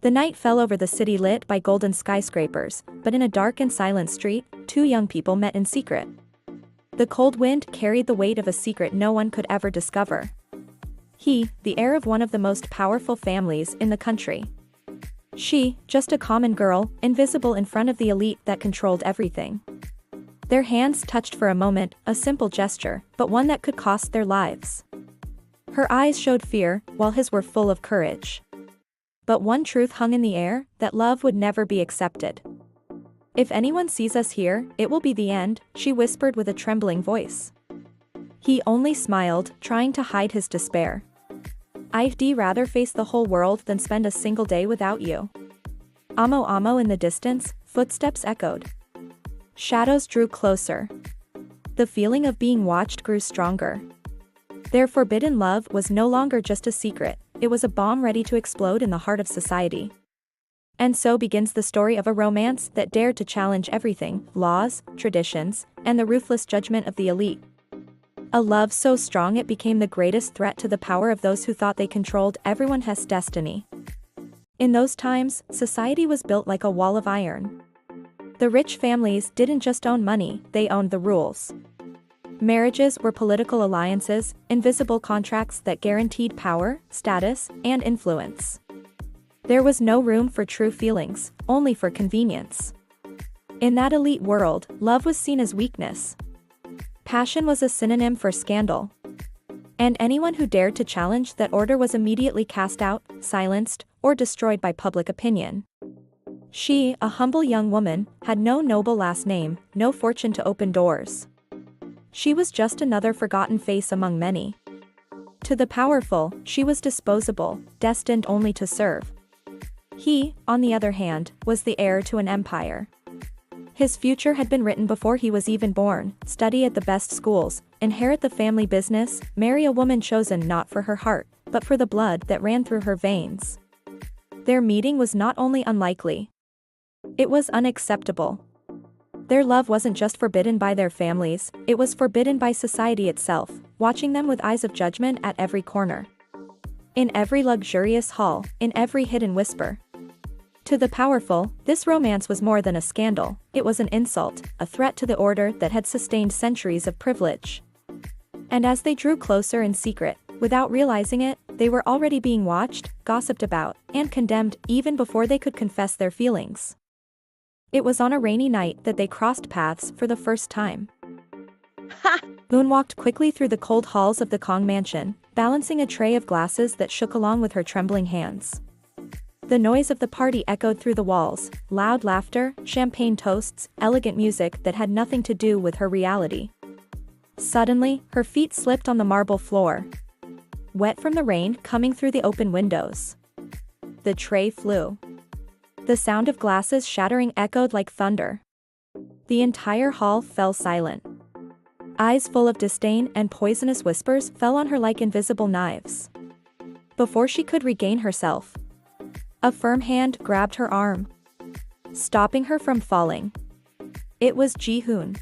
The night fell over the city lit by golden skyscrapers, but in a dark and silent street, two young people met in secret. The cold wind carried the weight of a secret no one could ever discover. He, the heir of one of the most powerful families in the country. She, just a common girl, invisible in front of the elite that controlled everything. Their hands touched for a moment, a simple gesture, but one that could cost their lives. Her eyes showed fear, while his were full of courage. But one truth hung in the air, that love would never be accepted. "If anyone sees us here, it will be the end," she whispered with a trembling voice. He only smiled, trying to hide his despair. "I'd rather face the whole world than spend a single day without you." Amo amo in the distance, footsteps echoed. Shadows drew closer. The feeling of being watched grew stronger. Their forbidden love was no longer just a secret, it was a bomb ready to explode in the heart of society. And so begins the story of a romance that dared to challenge everything, laws, traditions, and the ruthless judgment of the elite. A love so strong it became the greatest threat to the power of those who thought they controlled everyone's destiny. In those times, society was built like a wall of iron. The rich families didn't just own money, they owned the rules. Marriages were political alliances, invisible contracts that guaranteed power, status, and influence. There was no room for true feelings, only for convenience. In that elite world, love was seen as weakness. Passion was a synonym for scandal. And anyone who dared to challenge that order was immediately cast out, silenced, or destroyed by public opinion. She, a humble young woman, had no noble last name, no fortune to open doors. She was just another forgotten face among many. To the powerful, she was disposable, destined only to serve. He, on the other hand, was the heir to an empire. His future had been written before he was even born: study at the best schools, inherit the family business, marry a woman chosen not for her heart, but for the blood that ran through her veins. Their meeting was not only unlikely. It was unacceptable. Their love wasn't just forbidden by their families, it was forbidden by society itself, watching them with eyes of judgment at every corner. In every luxurious hall, in every hidden whisper. To the powerful, this romance was more than a scandal, it was an insult, a threat to the order that had sustained centuries of privilege. And as they drew closer in secret, without realizing it, they were already being watched, gossiped about, and condemned even before they could confess their feelings. It was on a rainy night that they crossed paths for the first time. Ha! Moon walked quickly through the cold halls of the Kong mansion, balancing a tray of glasses that shook along with her trembling hands. The noise of the party echoed through the walls, loud laughter, champagne toasts, elegant music that had nothing to do with her reality. Suddenly, her feet slipped on the marble floor. Wet from the rain coming through the open windows. The tray flew. The sound of glasses shattering echoed like thunder. The entire hall fell silent. Eyes full of disdain and poisonous whispers fell on her like invisible knives. Before she could regain herself, a firm hand grabbed her arm, stopping her from falling. It was Ji-hoon.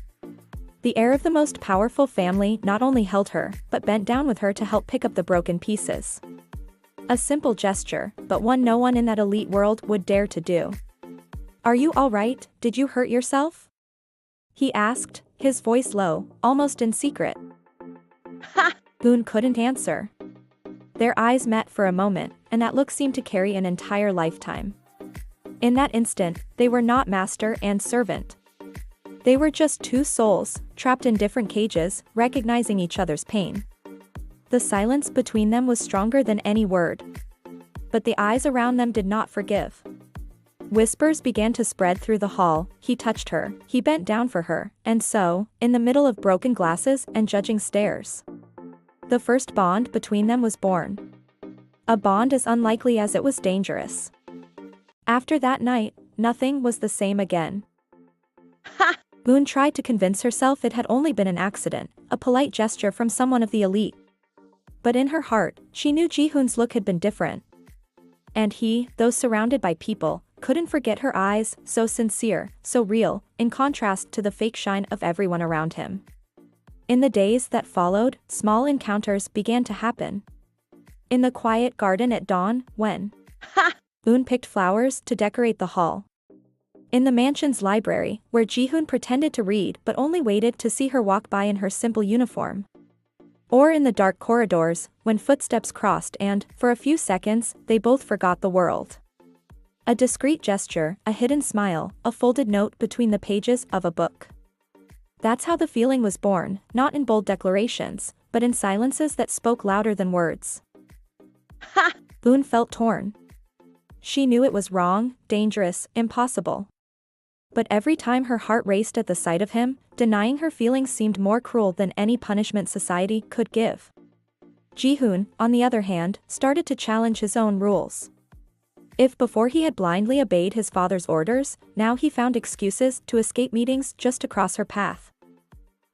The heir of the most powerful family not only held her, but bent down with her to help pick up the broken pieces. A simple gesture, but one no one in that elite world would dare to do. "Are you all right? Did you hurt yourself?" he asked, his voice low, almost in secret. Ha! Moon couldn't answer. Their eyes met for a moment, and that look seemed to carry an entire lifetime. In that instant, they were not master and servant. They were just two souls, trapped in different cages, recognizing each other's pain. The silence between them was stronger than any word. But the eyes around them did not forgive. Whispers began to spread through the hall. He touched her, he bent down for her, and so, in the middle of broken glasses and judging stares, the first bond between them was born. A bond as unlikely as it was dangerous. After that night, nothing was the same again. Ha! Moon tried to convince herself it had only been an accident, a polite gesture from someone of the elite. But in her heart, she knew Ji-hoon's look had been different. And he, though surrounded by people, couldn't forget her eyes, so sincere, so real, in contrast to the fake shine of everyone around him. In the days that followed, small encounters began to happen. In the quiet garden at dawn, when Ha! Eun picked flowers to decorate the hall. In the mansion's library, where Ji-hoon pretended to read but only waited to see her walk by in her simple uniform. Or in the dark corridors, when footsteps crossed and, for a few seconds, they both forgot the world. A discreet gesture, a hidden smile, a folded note between the pages of a book. That's how the feeling was born, not in bold declarations, but in silences that spoke louder than words. Ha! Eun felt torn. She knew it was wrong, dangerous, impossible. But every time her heart raced at the sight of him, denying her feelings seemed more cruel than any punishment society could give. Ji-hoon, on the other hand, started to challenge his own rules. If before he had blindly obeyed his father's orders, now he found excuses to escape meetings just to cross her path.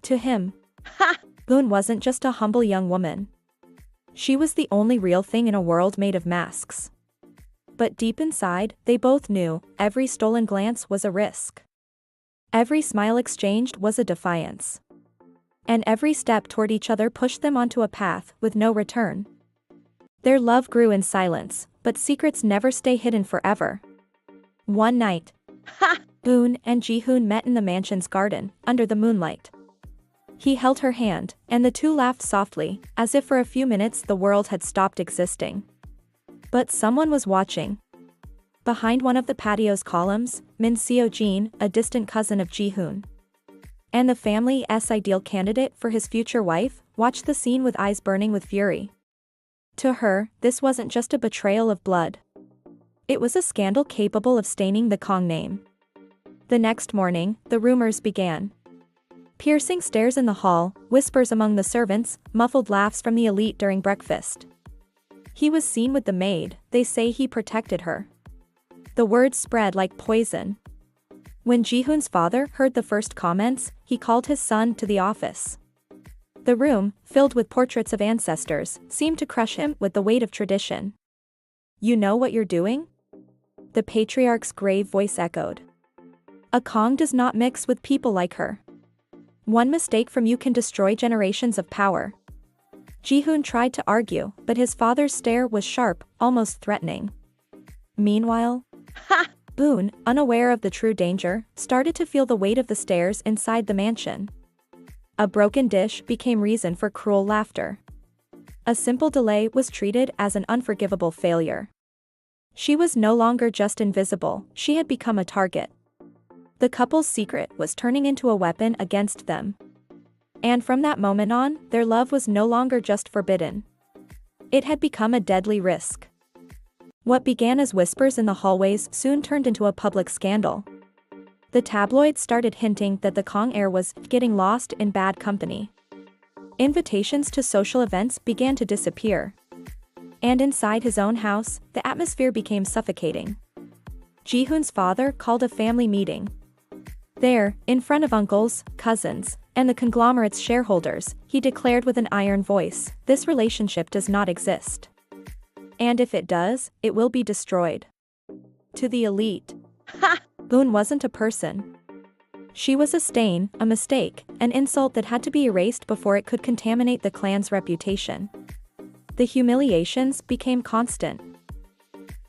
To him, Ha! Eun wasn't just a humble young woman. She was the only real thing in a world made of masks. But deep inside, they both knew, every stolen glance was a risk. Every smile exchanged was a defiance. And every step toward each other pushed them onto a path with no return. Their love grew in silence, but secrets never stay hidden forever. One night, Ha! Eun and Ji-hoon met in the mansion's garden, under the moonlight. He held her hand, and the two laughed softly, as if for a few minutes the world had stopped existing. But someone was watching. Behind one of the patio's columns, Min Seo-jin, a distant cousin of Ji-hoon, and the family's ideal candidate for his future wife, watched the scene with eyes burning with fury. To her, this wasn't just a betrayal of blood. It was a scandal capable of staining the Kong name. The next morning, the rumors began. Piercing stares in the hall, whispers among the servants, muffled laughs from the elite during breakfast. He was seen with the maid, they say he protected her. The words spread like poison. When Ji-hoon's father heard the first comments, he called his son to the office. The room, filled with portraits of ancestors, seemed to crush him with the weight of tradition. "You know what you're doing?" The patriarch's grave voice echoed. "A Kong does not mix with people like her. One mistake from you can destroy generations of power." Ji-hoon tried to argue, but his father's stare was sharp, almost threatening. Meanwhile, Ha! Eun, unaware of the true danger, started to feel the weight of the stares inside the mansion. A broken dish became reason for cruel laughter. A simple delay was treated as an unforgivable failure. She was no longer just invisible, she had become a target. The couple's secret was turning into a weapon against them. And from that moment on, their love was no longer just forbidden. It had become a deadly risk. What began as whispers in the hallways soon turned into a public scandal. The tabloids started hinting that the Kong heir was getting lost in bad company. Invitations to social events began to disappear. And inside his own house, the atmosphere became suffocating. Ji-hoon's father called a family meeting. There, in front of uncles, cousins, and the conglomerate's shareholders, he declared with an iron voice, "This relationship does not exist. And if it does, it will be destroyed." To the elite, Ha! Eun wasn't a person. She was a stain, a mistake, an insult that had to be erased before it could contaminate the clan's reputation. The humiliations became constant.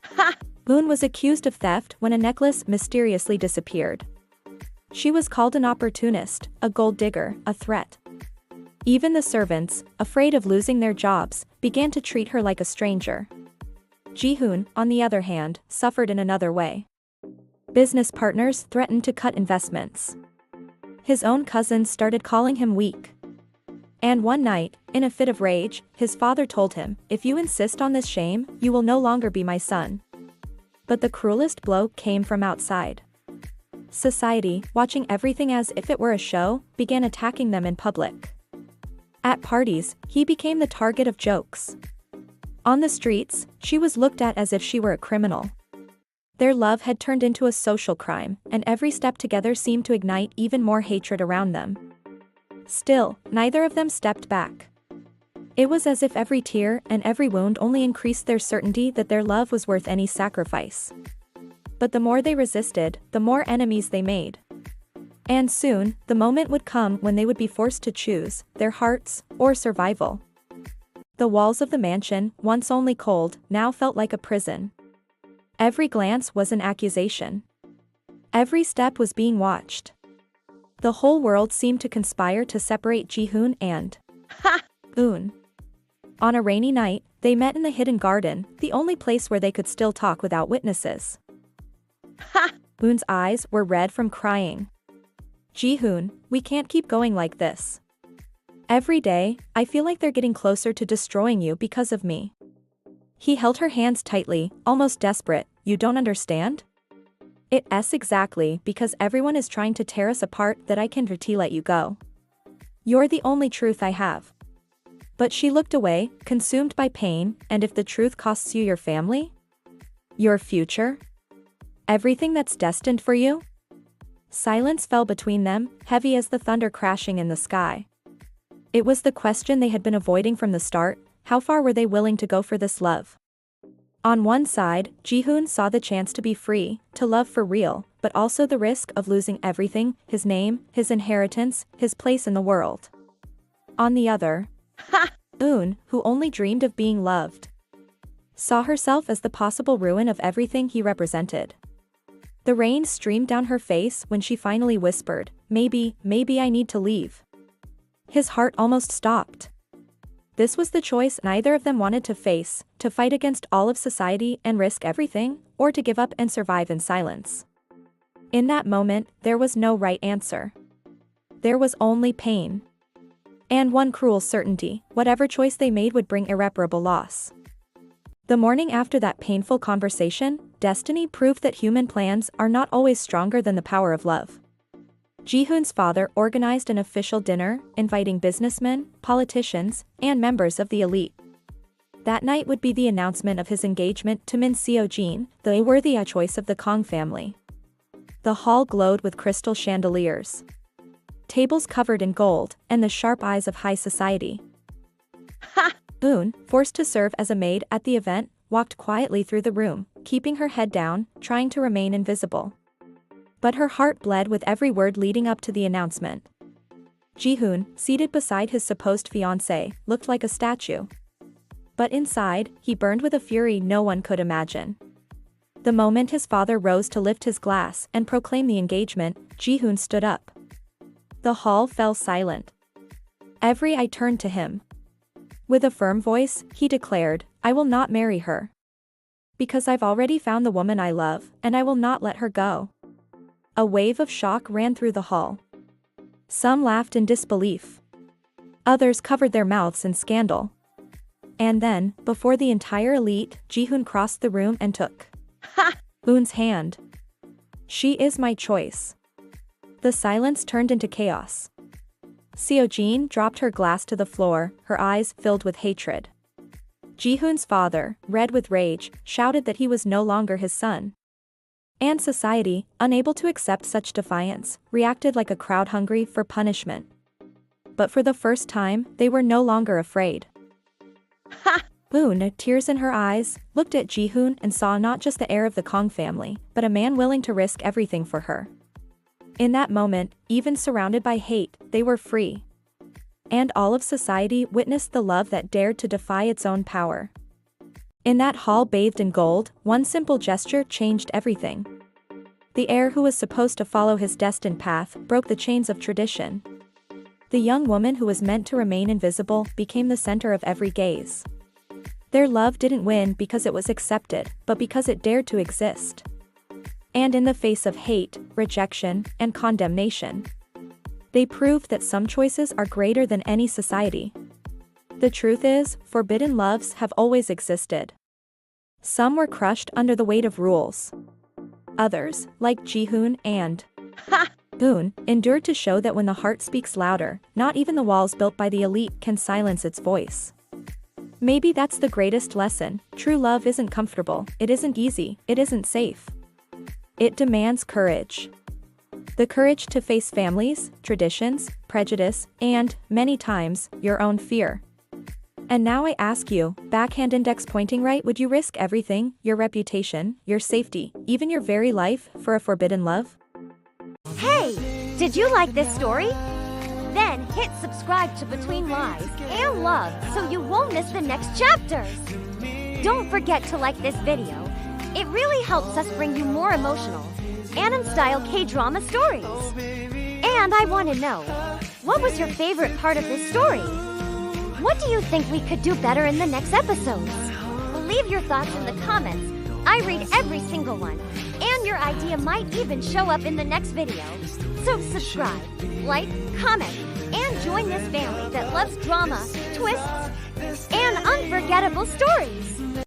Ha! Eun was accused of theft when a necklace mysteriously disappeared. She was called an opportunist, a gold digger, a threat. Even the servants, afraid of losing their jobs, began to treat her like a stranger. Ji-hoon, on the other hand, suffered in another way. Business partners threatened to cut investments. His own cousins started calling him weak. And one night, in a fit of rage, his father told him, "If you insist on this shame, you will no longer be my son." But the cruelest blow came from outside. Society, watching everything as if it were a show, began attacking them in public. At parties, he became the target of jokes. On the streets, she was looked at as if she were a criminal. Their love had turned into a social crime, and every step together seemed to ignite even more hatred around them. Still, neither of them stepped back. It was as if every tear and every wound only increased their certainty that their love was worth any sacrifice. But the more they resisted, the more enemies they made. And soon, the moment would come when they would be forced to choose, their hearts, or survival. The walls of the mansion, once only cold, now felt like a prison. Every glance was an accusation. Every step was being watched. The whole world seemed to conspire to separate Ji-hoon and Ha! Eun. On a rainy night, they met in the hidden garden, the only place where they could still talk without witnesses. Ha! Eun's eyes were red from crying. Ji-hoon, we can't keep going like this. Every day, I feel like they're getting closer to destroying you because of me. He held her hands tightly, almost desperate. You don't understand? It's exactly because everyone is trying to tear us apart that I can't let you go. You're the only truth I have. But she looked away, consumed by pain, and if the truth costs you your family? Your future? Everything that's destined for you? Silence fell between them, heavy as the thunder crashing in the sky. It was the question they had been avoiding from the start. How far were they willing to go for this love? On one side, Ji-hoon saw the chance to be free, to love for real, but also the risk of losing everything, his name, his inheritance, his place in the world. On the other, Ha! Eun, who only dreamed of being loved, saw herself as the possible ruin of everything he represented. The rain streamed down her face when she finally whispered, maybe I need to leave. His heart almost stopped. This was the choice neither of them wanted to face, to fight against all of society and risk everything, or to give up and survive in silence. In that moment, there was no right answer. There was only pain. And one cruel certainty, whatever choice they made would bring irreparable loss. The morning after that painful conversation, destiny proved that human plans are not always stronger than the power of love. Ji-hoon's father organized an official dinner, inviting businessmen, politicians, and members of the elite. That night would be the announcement of his engagement to Min Seo-jin, the worthy choice of the Kong family. The hall glowed with crystal chandeliers, tables covered in gold, and the sharp eyes of high society. Ha! Eun, forced to serve as a maid at the event, walked quietly through the room, keeping her head down, trying to remain invisible. But her heart bled with every word leading up to the announcement. Ji-hoon, seated beside his supposed fiancé, looked like a statue. But inside, he burned with a fury no one could imagine. The moment his father rose to lift his glass and proclaim the engagement, Ji-hoon stood up. The hall fell silent. Every eye turned to him. With a firm voice, he declared, I will not marry her. Because I've already found the woman I love, and I will not let her go. A wave of shock ran through the hall. Some laughed in disbelief. Others covered their mouths in scandal. And then, before the entire elite, Ji-hoon crossed the room and took Ha! Eun's hand. She is my choice. The silence turned into chaos. Seo-jin dropped her glass to the floor, her eyes filled with hatred. Ji-hoon's father, red with rage, shouted that he was no longer his son. And society, unable to accept such defiance, reacted like a crowd hungry for punishment. But for the first time, they were no longer afraid. Ha! Eun, tears in her eyes, looked at Ji-hoon and saw not just the heir of the Kong family, but a man willing to risk everything for her. In that moment, even surrounded by hate, they were free. And all of society witnessed the love that dared to defy its own power. In that hall bathed in gold, one simple gesture changed everything. The heir who was supposed to follow his destined path broke the chains of tradition. The young woman who was meant to remain invisible became the center of every gaze. Their love didn't win because it was accepted, but because it dared to exist. And in the face of hate, rejection, and condemnation, they proved that some choices are greater than any society. The truth is, forbidden loves have always existed. Some were crushed under the weight of rules. Others, like Ji-hoon and Ha! Eun, endured to show that when the heart speaks louder, not even the walls built by the elite can silence its voice. Maybe that's the greatest lesson. True love isn't comfortable, it isn't easy, it isn't safe. It demands courage. The courage to face families, traditions, prejudice, and, many times, your own fear. And now I ask you, backhand index pointing right, would you risk everything, your reputation, your safety, even your very life, for a forbidden love? Hey, did you like this story? Then hit subscribe to Between Lies and Love so you won't miss the next chapters. Don't forget to like this video, It really helps us bring you more emotional, anime-style K-drama stories. And I want to know, what was your favorite part of this story? What do you think we could do better in the next episodes? Leave your thoughts in the comments. I read every single one, and your idea might even show up in the next video. So subscribe, like, comment, and join this family that loves drama, twists, and unforgettable stories.